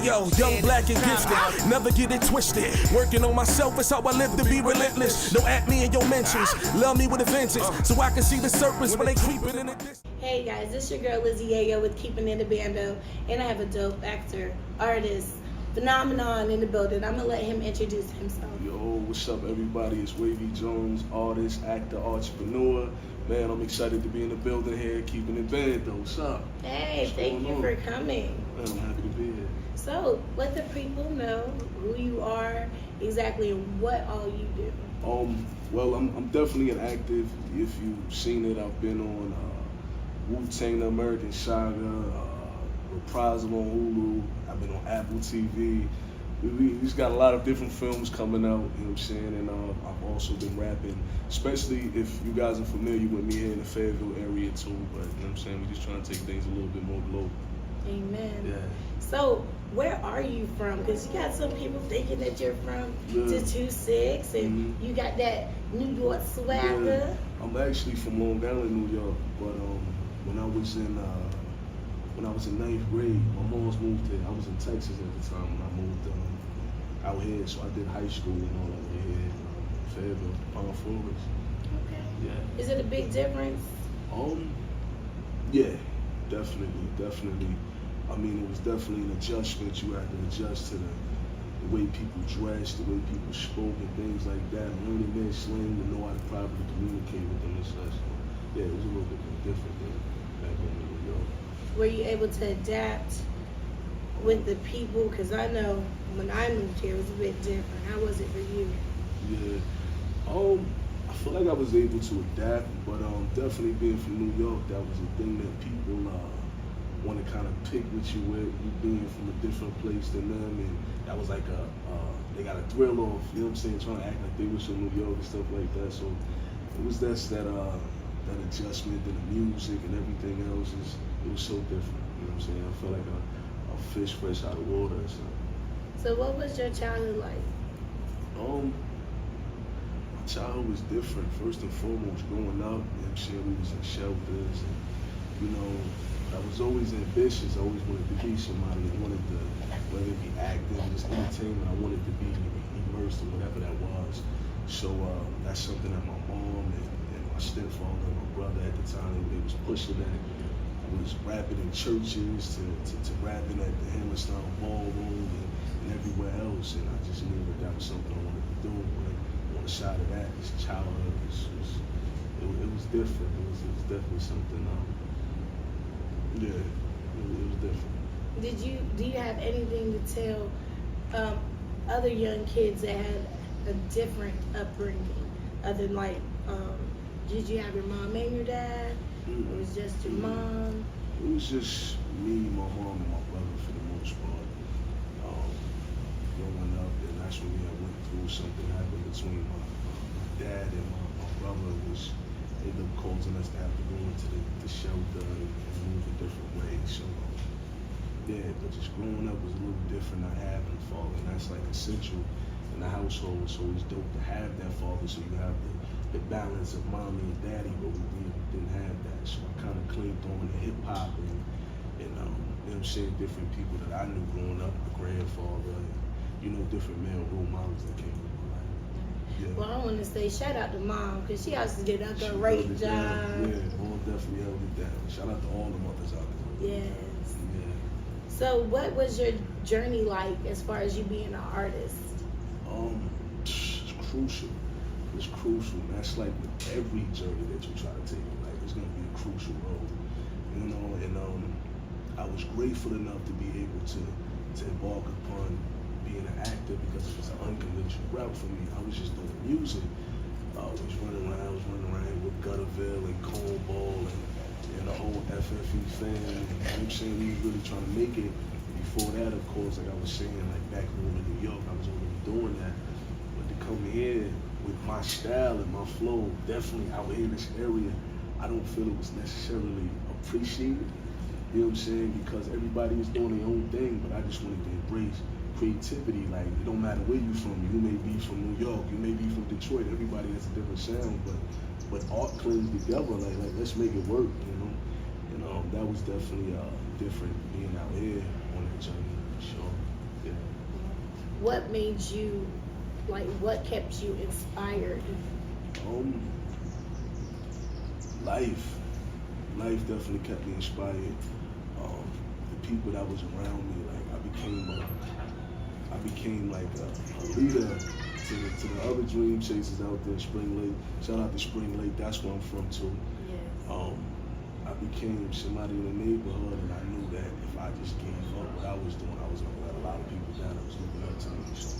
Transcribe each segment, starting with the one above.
Yayo, young, black, and gifted. Never get it twisted. Working on myself is how I live to be relentless. Don't at me in your mentions. Love me with a vengeance, so I can see the serpents when they creeping in the distance. Hey guys, this your girl Lizzie Yayo with Keepin It A Bando, and I have a dope actor, artist, phenomenon in the building. I'm gonna let him introduce himself. Yo, what's up everybody? It's Wavyy Jonez, artist, actor, entrepreneur. Man, I'm excited to be in the building here, Keepin It A Bando. What's up? Hey, thank you for coming. Man, I'm happy to be here. So, let the people know who you are exactly and what all you do. Well, I'm definitely an active. If you've seen it, I've been on Wu-Tang The American Saga, Reprisal on Hulu. I've been on Apple TV. We've got a lot of different films coming out, you know what I'm saying? And I've also been rapping, especially if you guys are familiar with me here in the Fayetteville area too. But you know what I'm saying? We're just trying to take things a little bit more global. Amen. Yeah. So, where are you from? Because you got some people thinking that you're from the 2-6 and you got that New York swagger. Yeah. I'm actually from Long Island, New York, but when I was in 9th grade, my mom's moved here. I was in Texas at the time when I moved out here, so I did high school and all that here in Fayetteville, Palm Forest. Okay. Yeah. Is it a big difference? Yeah, definitely. I mean, it was definitely an adjustment. You had to adjust to the way people dressed, the way people spoke, and things like that. Learning their slang to know how to properly communicate with them and such. So, yeah, it was a little bit more different than back home in New York. Were you able to adapt with the people? Because I know when I moved here, it was a bit different. How was it for you? Yeah, I feel like I was able to adapt, but definitely being from New York, that was a thing that people want to kind of pick with you with, you being from a different place than them, and that was like they got a thrill off, you know what I'm saying, trying to act like they was from New York and stuff like that. So it was that adjustment to the music and everything else it was so different, you know what I'm saying? I felt like a fish fresh out of water or something. So what was your childhood like? My childhood was different. First and foremost, growing up, you know what I'm saying, we was in shelters and, you know, I was always ambitious. I always wanted to be somebody. I wanted to, whether it be acting, just entertainment, I wanted to be immersed in whatever that was. So that's something that my mom and my stepfather and my brother at the time, they was pushing that. I was rapping in churches to rapping at the Hammerstein Ballroom and everywhere else. And I just knew that was something I wanted to do. But on the side of that, this childhood it was different. It was definitely something. Yeah, it was different. Do you have anything to tell other young kids that had a different upbringing? Other than like, did you have your mom and your dad? Or it was just your mom? It was just me, my mom, and my brother for the most part. Growing up, and that's when we had went through something happened between my dad and my brother, which ended up causing us to have to go into the shelter and move a different way. So yeah, but just growing up was a little different, not having a father, and that's like essential in the household. It's always dope to have that father, so you have the balance of mommy and daddy, but we didn't have that. So I kind of clinged on to hip hop and you know what I'm saying, different people that I knew growing up, my grandfather, and, you know, different male role models that came in my life. Yeah. Well, I want to say shout out to mom, because she also did a great job. Yeah, mom definitely held it down. Shout out to all the mothers out there. Yes. Yeah. So what was your journey like as far as you being an artist? It's crucial. It's crucial. That's like with every journey that you try to take in life, it's gonna be a crucial road. You know, and I was grateful enough to be able to embark upon being an actor because it was an unconventional route for me. I was just doing music. I was running around with Gutterville and Cornball and the whole FFE fan. And, you know what I'm saying? We were really trying to make it. Before that, of course, like I was saying, like back home in New York, I was already doing that. But to come here with my style and my flow, definitely out here in this area, I don't feel it was necessarily appreciated. You know what I'm saying? Because everybody was doing their own thing, but I just wanted to embrace creativity. Like, it don't matter where you're from. You may be from New York, you may be from Detroit. Everybody has a different sound, but art clings together. Like let's make it work. You know, and that was definitely different being out here on that journey for sure. what made you, like, what kept you inspired? Life definitely kept me inspired. The people that was around me, like I became like a leader to the other dream chasers out there in Spring Lake. Shout out to Spring Lake, that's where I'm from too. Yes. I became somebody in the neighborhood, and I knew that if I just gave up what I was doing, I was gonna let a lot of people down. I was looking up to me. So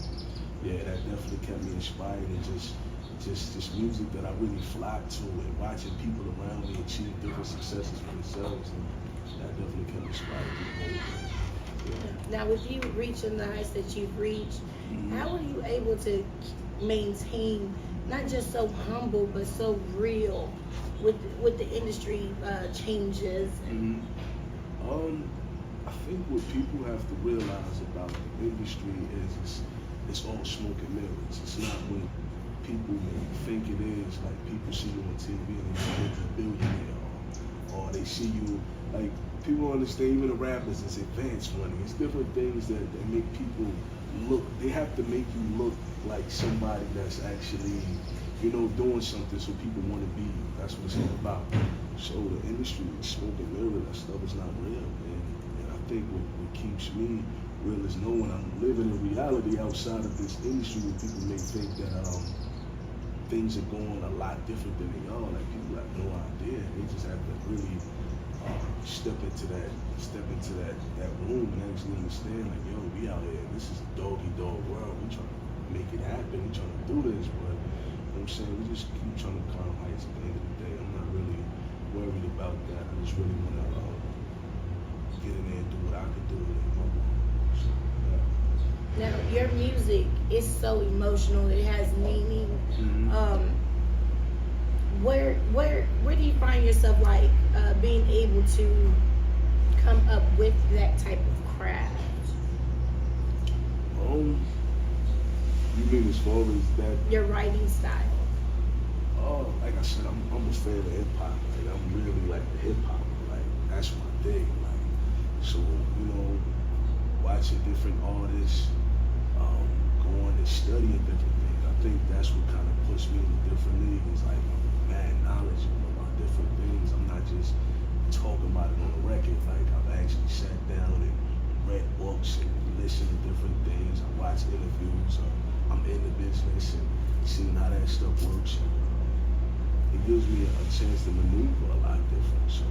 yeah, that definitely kept me inspired, and just music that I really flocked to, and watching people around me achieve different successes for themselves, and that definitely kept me inspired to the whole thing. Yeah. Now, with you reaching the heights that you've reached, how are you able to maintain not just so humble but so real with the industry changes? I think what people have to realize about the industry is it's all smoke and mirrors. It's not what people think it is. Like, people see you on TV and they think you're a billionaire, or they see you, like, people understand, even the rappers, it's advanced money. It's different things that make people look, they have to make you look like somebody that's actually, doing something so people want to be you. That's what it's all about. So the industry is smoke and mirror. That stuff is not real. And I think what keeps me real is knowing I'm living in reality outside of this industry, where people may think that things are going a lot different than they are. Like, people have no idea. They just have to really step into that room and actually understand, like, yo, we out here. This is a dog-eat-dog world. We trying to make it happen. We trying to do this, but you know what I'm saying, we just keep trying to climb heights. At the end of the day, I'm not really worried about that. I just really want to get in there and do what I can do. So, yeah. Now, your music is so emotional. It has meaning. Where do you find yourself, like, being able to come up with that type of craft? You mean as far as that? Your writing style. Oh, like I said, I'm a fan of hip hop. Like, I'm really like the hip hop. Like, that's my thing. Like, so watching different artists, going and studying different things. I think that's what kind of puts me in a different league. It's like mad knowledge about different things. I'm not just talking about it on a record. Like, I've actually sat down and read books and listened to different things. I watch interviews. I'm in the business and seeing how that stuff works. And, it gives me a chance to maneuver a lot different. So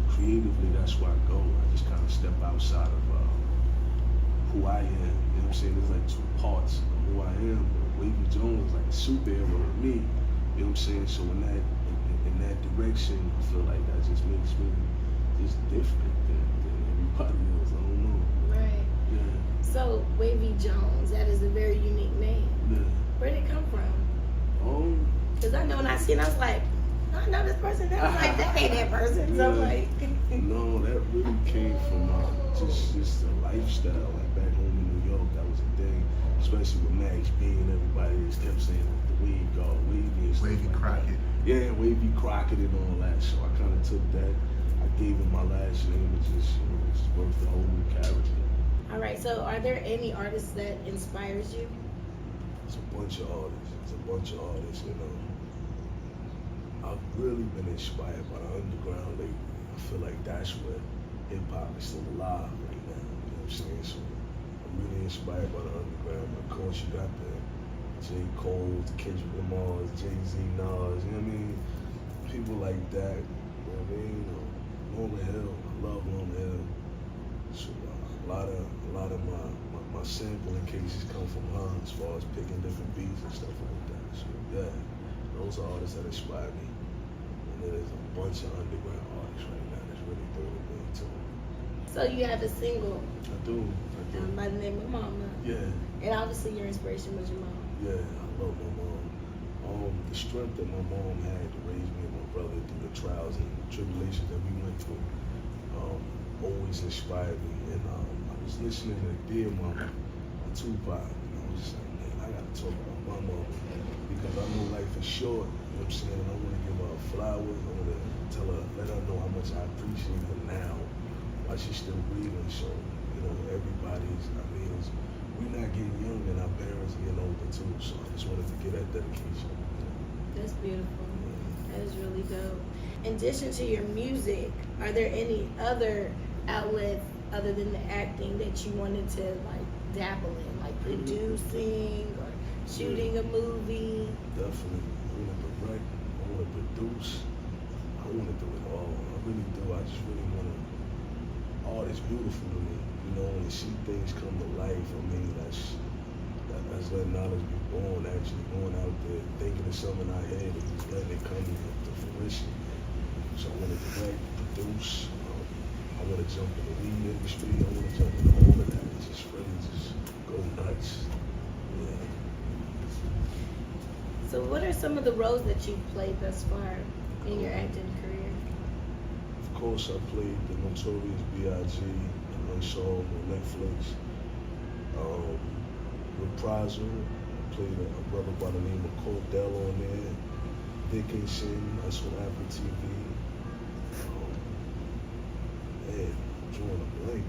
creatively, that's where I go. I just kind of step outside of who I am. You know what I'm saying? There's like two parts of who I am. Wavyy Jonez is like a superhero of me. You know what I'm saying? So in that direction, I feel like that just makes me just different than everybody else. I don't know. Right. Yeah. So, Wavyy Jonez, that is a very unique name. Yeah. Where did it come from? Because I know when I seen it, I was like, I know this person. That was like, that ain't that person. So, like. No, that really came from just a lifestyle. Like, back home in New York, that was a thing. Especially with Max B and everybody just kept saying the weed god, Wavy and stuff. Wavy Crockett. Yeah, Wavy Crockett and all that. So I kind of took that. I gave it my last name, which is just worth the whole new character. All right. So, are there any artists that inspires you? It's a bunch of artists. I've really been inspired by the underground lately. I feel like that's where hip hop is still alive right now. You know what I'm saying? So I'm really inspired by the underground. Of course, you got the J. Cole, the Kendrick Lamar, Jay-Z, Nas, you know what I mean? People like that. You know what I mean? Lauryn Hill, I love Lauryn Hill. So a lot of my sampling cases come from her as far as picking different beats and stuff like that. So yeah, those are artists that inspire me. And then there's a bunch of underground artists right now that's really doing the thing too. So, you have a single I do. by the name of Mama. Yeah. And obviously, your inspiration was your mom. Yeah, I love my mom. The strength that my mom had to raise me and my brother through the trials and tribulations that we went through always inspired me. And I was listening to Dear Mama on Tupac, and I was just like, man, I gotta talk about my mom because I know life is short. You know what I'm saying? And I want to give her flowers. I want to let her know how much I appreciate her now while she's still breathing. So, everybody's, we're not getting young in was getting older too, so I just wanted to get that dedication. That's beautiful. That is really dope. In addition to your music, are there any other outlets other than the acting that you wanted to like dabble in, like producing or shooting a movie? Definitely. I want to direct, I want to produce, I want to do it all. I really do. I just really want to, art is beautiful to me, you know, and to see things come to life. I mean, that's letting knowledge be born, actually going out there, thinking of something in our head and just letting it come to fruition. So I want to direct, produce, I want to jump in the weed industry, I want to jump into all of that. Just really just go nuts. Yeah. So what are some of the roles that you've played thus far in your acting career? Of course, I played the Notorious B.I.G. in Unsolved on Netflix. Reprisal, I played a brother by the name of Cordell on there. Dickinson, that's on Apple TV. Man, I'm drawing a blank.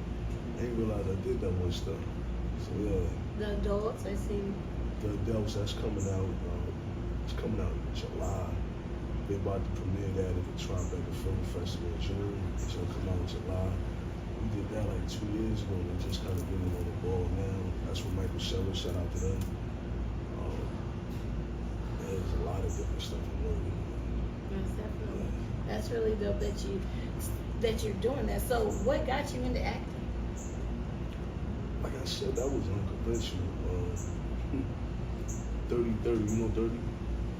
I didn't realize I did that much stuff. So yeah. The adults, I see. The adults, that's coming out. It's coming out in July. They're about to premiere that at the Tribeca Film Festival in June. It's gonna come out in July. We did that like 2 years ago. We're just kind of getting on the ball now. That's what Michael Sellers, shout out to them. There's a lot of different stuff I'm learning. Yes, definitely. That's really dope that you're doing that. So what got you into acting? Like I said, that was unconventional. 30-30, you know 30?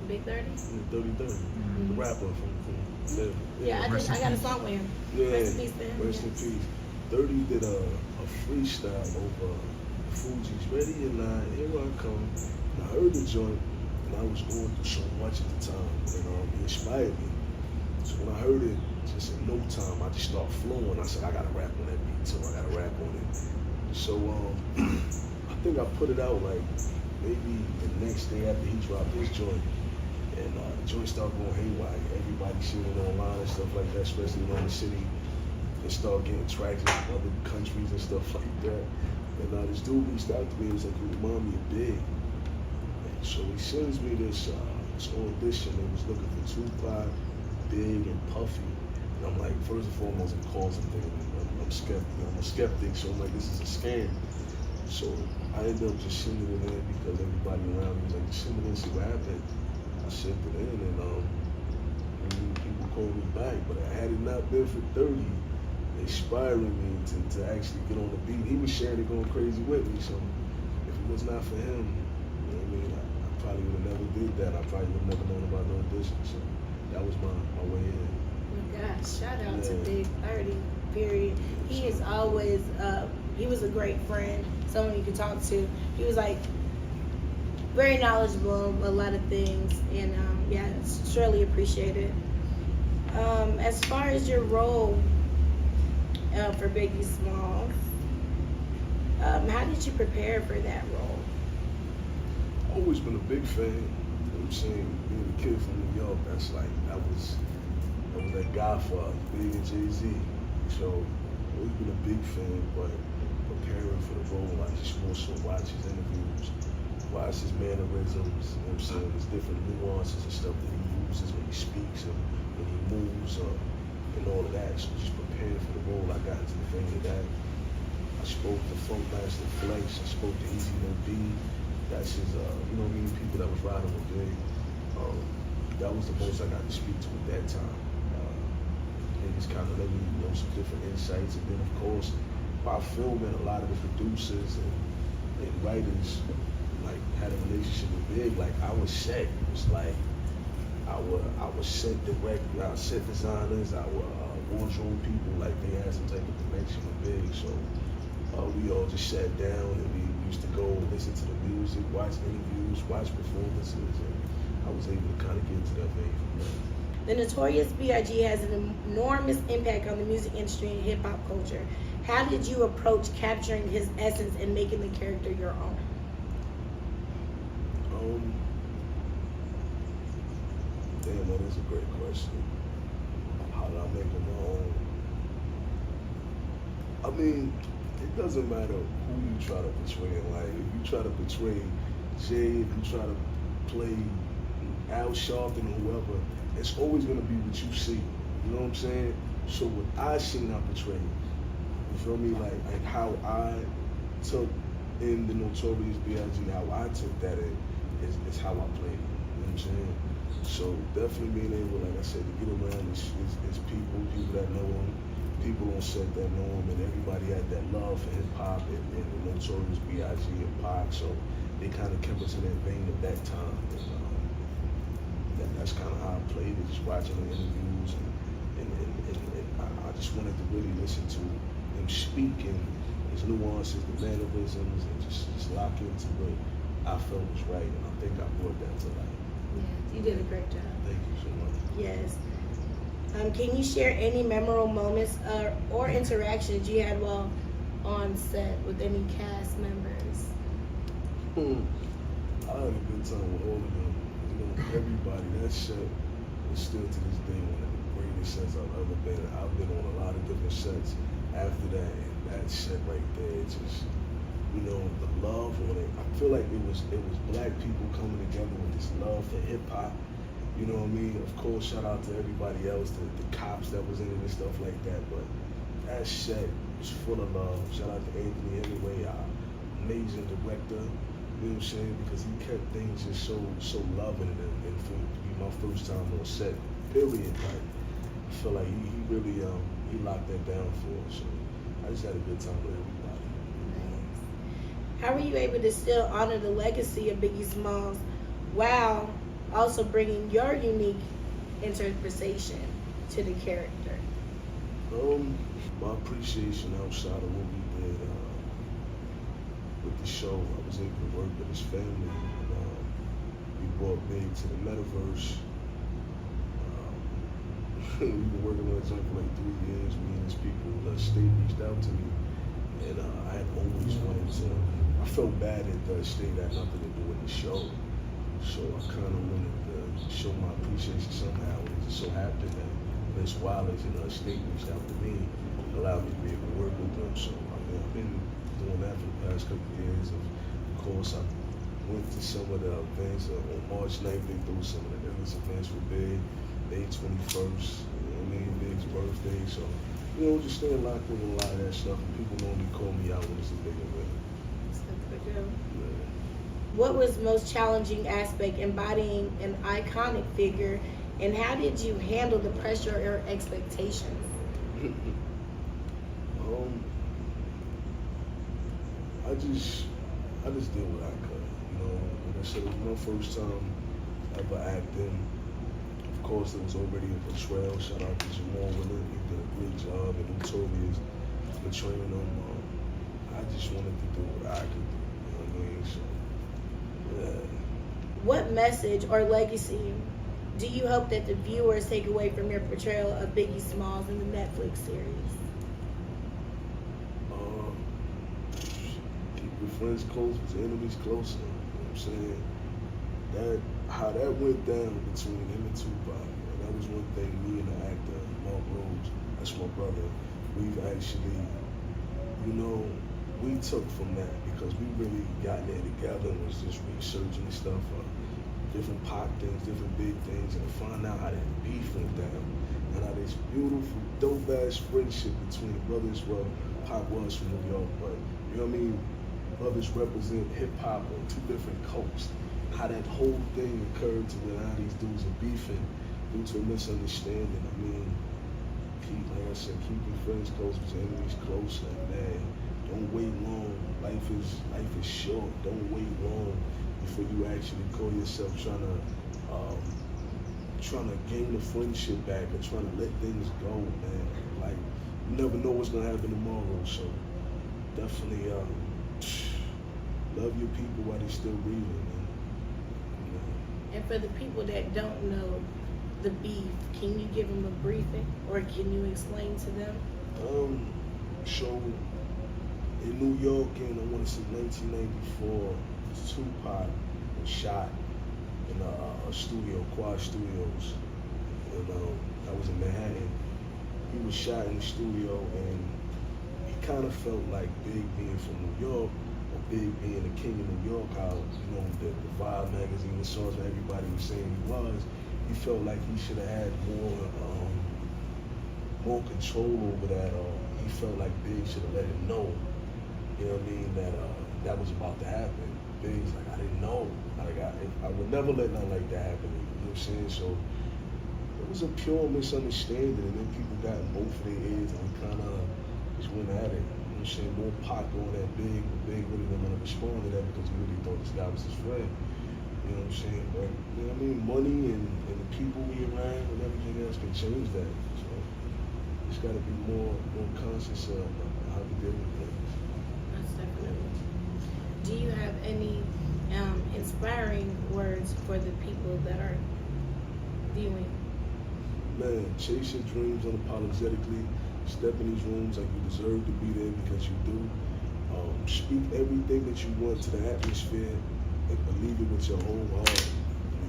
Big 30? Yeah, 30-30. The rapper from Yeah, I got a song with him. Yeah, Rest in peace, man. Rest in peace. 30 did a freestyle over Fuji's Ready or Not, Here I Come. And I heard the joint, and I was going through so much at the time, and it inspired me. So when I heard it, just in no time, I just started flowing. I said, I gotta rap on that beat too. I gotta rap on it. So I think I put it out like maybe the next day after he dropped his joint, and the joint started going haywire. Everybody seen it online and stuff like that, especially around the city. They started getting traction in other countries and stuff like that. And this dude reached out to me and was like, you remind me of Big. And so he sends me this audition. They was looking for Tupac, Big, and Puffy. And I'm like, first and foremost, it calls a thing. I'm a skeptic, so I'm like, this is a scam. So I ended up just sending it in because everybody around me was like, just send it in, see what happened. I sent it in, and people called me back. But had it not been for 30, inspiring me to actually get on the beat. He was sharing it, going crazy with me. So if it was not for him, you know what I mean, I probably would have never did that. I probably would have never known about the audition. So that was my way in. Oh my gosh, shout out to Big 30, period. He is always, he was a great friend, someone you could talk to. He was like very knowledgeable of a lot of things, and yeah, it's surely appreciated. As far as your role for Biggie Smalls, how did you prepare for that role? Always been a big fan. You know what I'm saying? Being a kid from New York, that was that guy for us, Big and Jay-Z. So always been a big fan, but preparing for the role, I just more so watch his interviews, watch his mannerisms, you know what I'm saying? There's different nuances and stuff that he uses when he speaks and when he moves and all of that. So just preparing for the role, I got into the vein of that. I spoke to Funk Master Flex, I spoke to Easy No B. That's his, you know what I mean, people that was riding with Big. That was the most I got to speak to at that time. Niggas kind of let me know some different insights. And then, of course, by filming, a lot of the producers and writers like had a relationship with Big. Like I was set. It was like I was set directors, our set designers, our wardrobe people. Like they had some type of connection with Big. So we all just sat down and we used to go listen to the music, watch interviews, watch performances, and I was able to kind of get into that vein from there. The Notorious B.I.G. has an enormous impact on the music industry and hip-hop culture. How did you approach capturing his essence and making the character your own? Damn, that is a great question. How did I make him my own? I mean, it doesn't matter who you try to portray in life. If you try to portray Jay, if you try to play Al Sharpton or whoever, it's always gonna be what you see. You know what I'm saying? So what I seen, I portrayed. You feel me? Like how I took in the Notorious B.I.G, how I took that in is how I played it. You know what I'm saying? So definitely being able, like I said, to get around is people that know him, people on set that know him, and everybody had that love for hip hop and the Notorious B.I.G and Pac. So they kind of kept us in that vein at that time. And that's kind of how I played it, just watching the interviews and I just wanted to really listen to him speak and his nuances, the mannerisms, and just lock into what I felt was right, and I think I brought that to life. Yeah, you did a great job. Thank you so much. Yes. Can you share any memorable moments or interactions you had while on set with any cast members? I had a good time with all of them. You know, everybody. That set is still to this day one of the greatest sets I've ever been. I've been on a lot of different sets after that, and that set right there, just, you know, the love on it. I feel like it was black people coming together with this love for hip hop. You know what I mean? Of course, shout out to everybody else, the cops that was in it and stuff like that. But that set was full of love. Shout out to Anthony Hemingway, our amazing director. You know what I'm saying? Because he kept things just so loving, and for it to be my first time on set, period. Like, I feel like he really he locked that down for us. So I just had a good time with everybody. Nice. How were you able to still honor the legacy of Biggie Smalls while also bringing your unique interpretation to the character? My appreciation outside of what we did with the show, I was able to work with his family. We brought Big to the metaverse. We've been working on that joint for like 3 years. Me and his people, the state reached out to me, and I had always wanted to. I felt bad that the state had nothing to do with the show, so I kind of wanted to show my appreciation somehow. And it just so happened that Miss Wallace and the state reached out to me, allowed me to be able to work with them. So I mean, I've been doing that for the past couple of years. Of course, I went to some of the events on March 9th. They threw some of the illest events with Big. May 21st, you know what I mean, Big's birthday. So, you know, just staying locked in with a lot of that stuff. And people normally call me out when it's a big event. Yeah. What was the most challenging aspect embodying an iconic figure, and how did you handle the pressure or expectations? I just did what I could. You know, like I said, it was my first time ever acting. Of course, there was already a portrayal. Shout out to Jamal Willard. He did a great job, and Notorious portraying him. I just wanted to do what I could do. You know what I mean? So, yeah. What message or legacy do you hope that the viewers take away from your portrayal of Biggie Smalls in the Netflix series? Keep your friends close, but your enemies closer. You know what I'm saying? How that went down between him and Tupac, and that was one thing me and the actor, Mark Rose, that's my brother, we've actually, you know, we took from that because we really got there together and was just researching stuff for different pop things, different big things, and to find out how that beef went down, and how this beautiful, dope-ass friendship between brothers. Well, Pop was from New York, but, you know what I mean, brothers represent hip-hop on two different coasts. How that whole thing occurred to where now these dudes are beefing due to a misunderstanding. I mean, like I said, keep your friends close, but your enemies close. Like, man, don't wait long. Life is short. Don't wait long before you actually call yourself trying to gain the friendship back or trying to let things go, man. Like, you never know what's gonna happen tomorrow. So definitely love your people while they're still breathing, man. And for the people that don't know the beef, can you give them a briefing, or can you explain to them? So in New York, in I want to say 1994, Tupac was shot in a studio, Quad Studios, and that was in Manhattan. He was shot in the studio, and he kind of felt like Big being from New York, Big being the king of New York, how, you know, the Vibe magazine, the source, everybody was saying he was, he felt like he should have had more control over that, or he felt like Big should have let him know, you know what I mean, that that was about to happen. Big's like, I didn't know. Like, I would never let nothing like that happen, you know what I'm saying? So it was a pure misunderstanding, and then people got in both of their ears, and we kind of just went at it. You know what I'm saying? More Pac on that Big, but Big really didn't want to respond to that because he really thought this guy was his friend. You know what I'm saying? But, you know what I mean? Money and the people we around and everything else can change that. So it's got to be more conscious of how we deal with things. That's definitely. Do you have any inspiring words for the people that are viewing? Man, chase your dreams unapologetically. Step in these rooms like you deserve to be there because you do. Speak everything that you want to the atmosphere and believe it with your whole heart.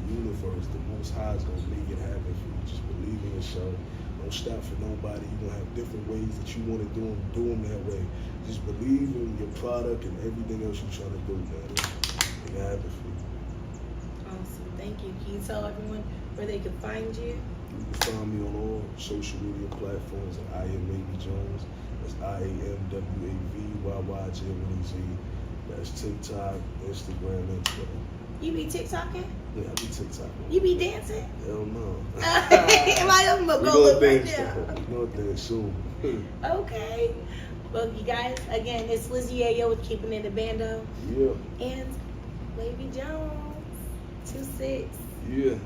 The universe, the Most High is going to make it happen for you. Just believe in yourself. Don't stop for nobody. You're going to have different ways that you want to do them that way. Just believe in your product and everything else you're trying to do, man. Make it happen for you. Awesome. Thank you. Can you tell everyone where they can find you? You can find me on all social media platforms at Wavyy Jonez. That's IAMWAVYY Jonez. That's TikTok, Instagram, and Twitter. You be TikToking? Yeah, I be TikToking. You be dancing? Hell no. Am I gonna We go look gonna right dance now? though. We gonna dance soon. Okay. Well, you guys, again, it's Lizzie Yayo with Keepin It A Bando. Yeah. And Wavyy Jonez, 2-6. Yeah.